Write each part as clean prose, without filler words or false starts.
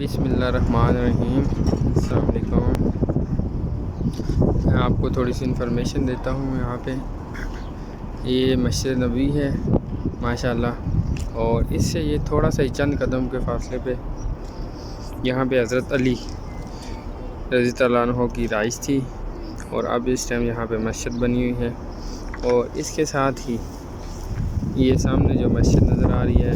बिस्मिल्लाहिर्रहमानिर्रहीम। अस्सलाम वालेकुम। मैं आपको थोड़ी सी इन्फॉर्मेशन देता हूँ। यहाँ पे ये मस्जिद नबवी है माशाल्लाह, और इससे ये थोड़ा सा ही चंद कदम के फासले पे यहाँ पे हज़रत अली रज़ी अल्लाह अन्हु की राइश थी, और अब इस टाइम यहाँ पे मस्जिद बनी हुई है। और इसके साथ ही ये सामने जो मस्जिद नज़र आ रही है,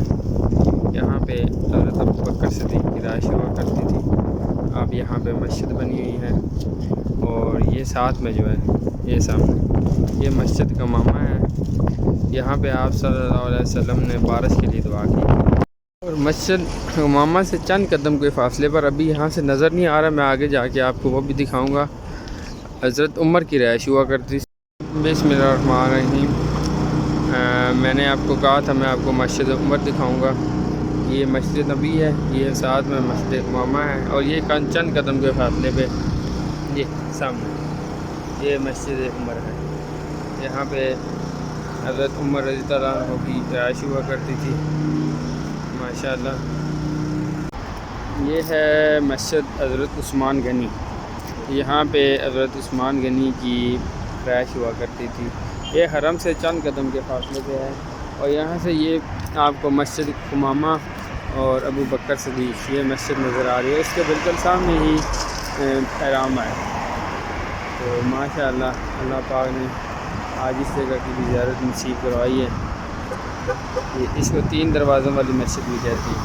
यहाँ पे हज़रत अबू बकर सिद्दीक़ की राइश हुआ करती थी। अब यहाँ पे मस्जिद बनी हुई है, और ये साथ में जो है ये सामने ये मस्जिद का मामा है। यहाँ पे आप सल्लल्लाहु अलैहि वसल्लम ने बारिश के लिए दुआ की। और मस्जिद मामा से चंद कदम के फासले पर, अभी यहाँ से नज़र नहीं आ रहा, मैं आगे जाके आपको वो भी दिखाऊँगा, हज़रत उमर की रिहाइश हुआ करती। बिस्मिल्लाहिर्रहमानिर्रहीम। मैंने आपको कहा था मैं आपको मस्जिद उमर दिखाऊंगा। ये मस्जिद नबी है, ये साथ में मस्जिद मामा है, और ये चंद कदम के फासले पे ये सामने ये मस्जिद उमर है। यहाँ पे हज़रत उमर रज़ी अल्लाह अन्हु की रिहाइश हुआ करती थी माशाल्लाह। ये है मस्जिद हज़रत उस्मान गनी। यहाँ पे हज़रत उस्मान गनी की रिहाइश हुआ करती थी। ये हरम से चंद कदम के फासले पे है, और यहाँ से ये आपको मस्जिद उमामा और अबू बकर सिद्दीक़ ये मस्जिद नज़र आ रही है। इसके बिल्कुल सामने ही हराम है। तो माशाअल्लाह अल्लाह पाक ने आज इस जगह की भी ज़ियारत नसीब करवाई है। इसको 3 दरवाज़ों वाली मस्जिद भी कहती है।